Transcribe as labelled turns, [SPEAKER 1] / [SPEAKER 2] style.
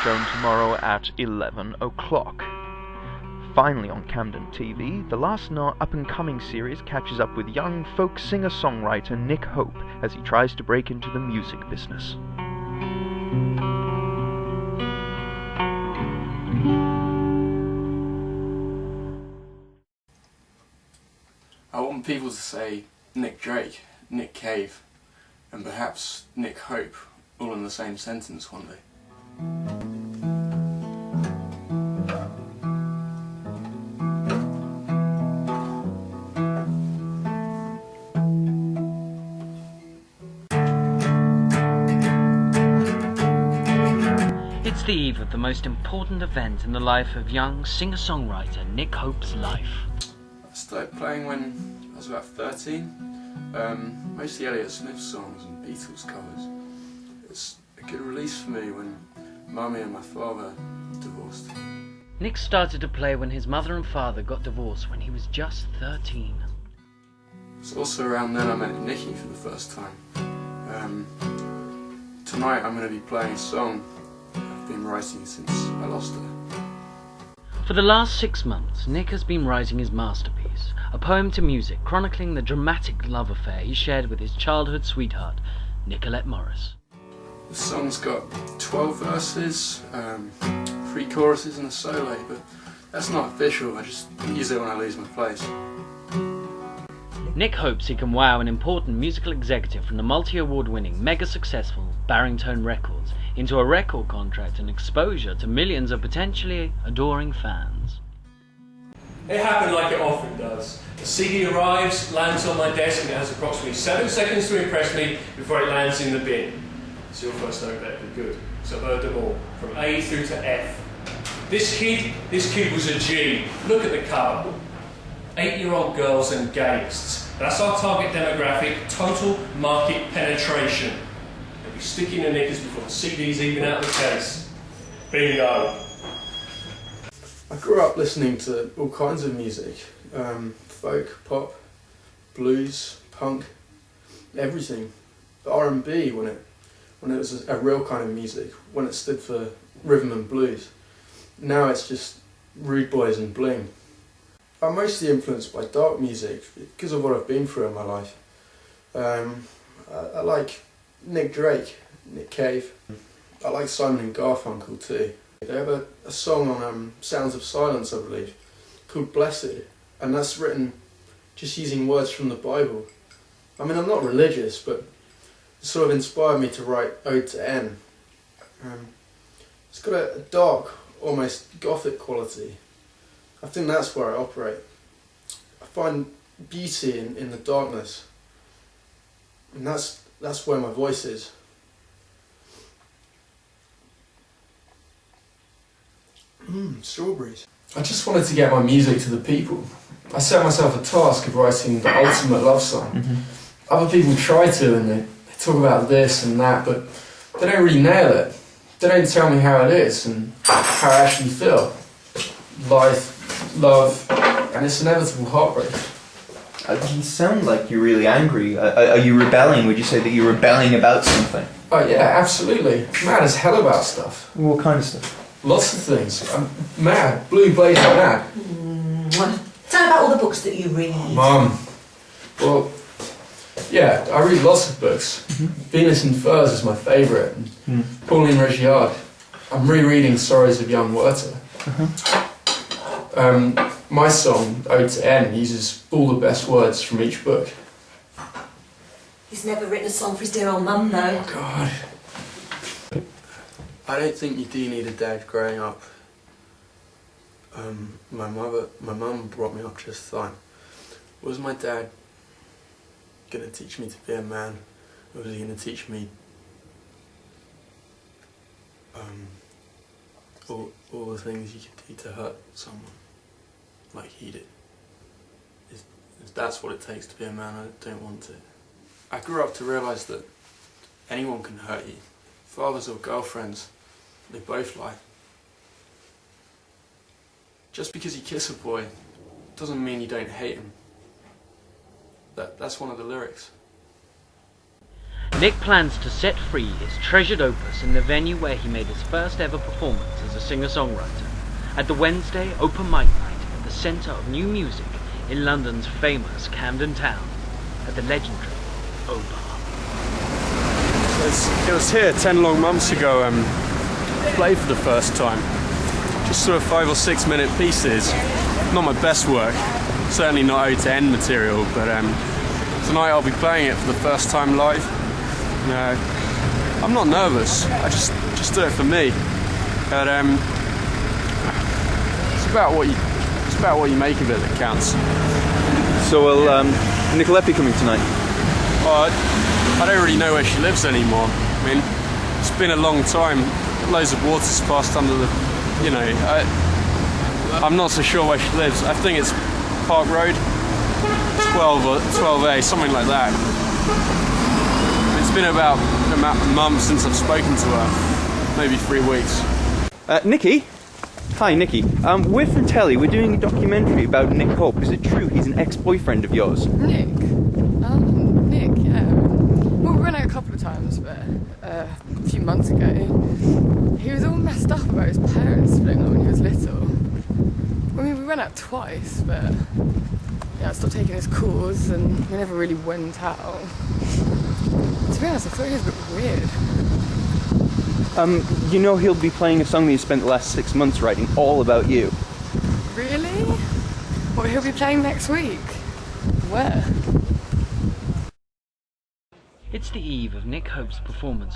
[SPEAKER 1] shown tomorrow at 11 o'clock. Finally on Camden TV, the last in our up-and-coming series catches up with young folk singer-songwriter Nick Hope as he tries to break into the music business.
[SPEAKER 2] I want people to say Nick Drake, Nick Cave, and perhaps Nick Hope all in the same sentence one day.
[SPEAKER 3] It's the eve of the most important event in the life of young singer-songwriter Nick Hope's life.
[SPEAKER 2] I started playing when I was about 13, mostly Elliott Smith songs and Beatles covers. It's a good release for me when Mummy and my father divorced.
[SPEAKER 3] Nick started to play when his mother and father got divorced when he was just 13.
[SPEAKER 2] It's also around then I met Nikki for the first time. Tonight I'm going to be playing a song I've been writing since I lost her.
[SPEAKER 3] For the last 6 months, Nick has been writing his masterpiece, a poem to music chronicling the dramatic love affair he shared with his childhood sweetheart, Nicolette Morris.
[SPEAKER 2] The song's got 12 verses, 3 choruses and a solo, but that's not official, I just use it when I lose my place.
[SPEAKER 3] Nick hopes he can wow an important musical executive from the multi-award-winning, mega-successful Barrington Records into a record contract and exposure to millions of potentially adoring fans.
[SPEAKER 4] It happened like it often does. The CD arrives, lands on my desk, and it has approximately 7 seconds to impress me before it lands in the bin. It's your first note better be good. So I've heard them all, from A through to F. This kid was a G. Look at the cover. 8-year-old girls and gaysts. That's our target demographic, total market penetration. They'll be sticking the knickers before the CD's even out of the case. Bingo.
[SPEAKER 2] I grew up listening to all kinds of music, folk, pop, blues, punk, everything. R&B when it was a real kind of music, when it stood for rhythm and blues. Now it's just rude boys and bling. I'm mostly influenced by dark music because of what I've been through in my life. I like Nick Drake, Nick Cave. I like Simon and Garfunkel too. They have a song on Sounds of Silence, I believe, called Blessed, and that's written just using words from the Bible. I mean, I'm not religious, but it sort of inspired me to write Ode to N. It's got a dark, almost gothic quality. I think that's where I operate. I find beauty in the darkness, and that's where my voice is. Strawberries. I just wanted to get my music to the people. I set myself a task of writing the ultimate love song. Mm-hmm. Other people try to, and they talk about this and that, but they don't really nail it. They don't tell me how it is and how I actually feel. Life, love, and its inevitable heartbreak.
[SPEAKER 5] You sound like you're really angry. Are you rebelling? Would you say that you're rebelling about something?
[SPEAKER 2] Oh yeah, absolutely. Mad as hell about stuff.
[SPEAKER 5] What kind of stuff?
[SPEAKER 2] Lots of things. I'm mad. Blue blazing mad.
[SPEAKER 6] Tell about all the books that you read.
[SPEAKER 2] Mum. Well, yeah, I read lots of books. Mm-hmm. Venus in Furs is my favourite. Pauline Regiard. I'm rereading Sorrows of Young Werther. My song, Ode to N, uses all the best words from each book.
[SPEAKER 6] He's never written a song for his dear old mum, though.
[SPEAKER 2] Oh, God. I don't think you do need a dad growing up. My mum brought me up just fine. Was my dad going to teach me to be a man, or was he going to teach me all the things you could do to hurt someone, like he did? If that's what it takes to be a man, I don't want it. I grew up to realise that anyone can hurt you. Fathers or girlfriends, they both lie. Just because you kiss a boy doesn't mean you don't hate him. That's one of the lyrics.
[SPEAKER 3] Nick plans to set free his treasured opus in the venue where he made his first ever performance as a singer-songwriter, at the Wednesday Open Mic Night at the centre of new music in London's famous Camden Town, at the legendary O-Bar.
[SPEAKER 7] It was here 10 long months ago, played for the first time. Just sort of 5 or 6 minute pieces. Not my best work, certainly not ode to end material, but tonight I'll be playing it for the first time live. No, I'm not nervous. I just do it for me. But it's about what you make of it that counts.
[SPEAKER 5] So will Nicolette be coming tonight?
[SPEAKER 7] Well, I don't really know where she lives anymore. I mean, it's been a long time. Loads of water's passed under the, you know. I'm not so sure where she lives. I think it's Park Road, 12 or 12A, something like that. It's been about a month since I've spoken to her, maybe 3 weeks.
[SPEAKER 5] Nikki? Hi, Nikki. We're from Telly. We're doing a documentary about Nick Hope. Is it true he's an ex-boyfriend of yours?
[SPEAKER 8] Nick? Nick, yeah. Well, we went out a couple of times, but a few months ago, he was all messed up about his parents splitting up when he was little. I mean, we went out twice, but yeah, I stopped taking his calls and we never really went out. To be honest, I thought he was a bit weird.
[SPEAKER 5] You know he'll be playing a song that he spent the last 6 months writing, all about you.
[SPEAKER 8] Really? What, he'll be playing next week? Where?
[SPEAKER 3] It's the eve of Nick Hope's performance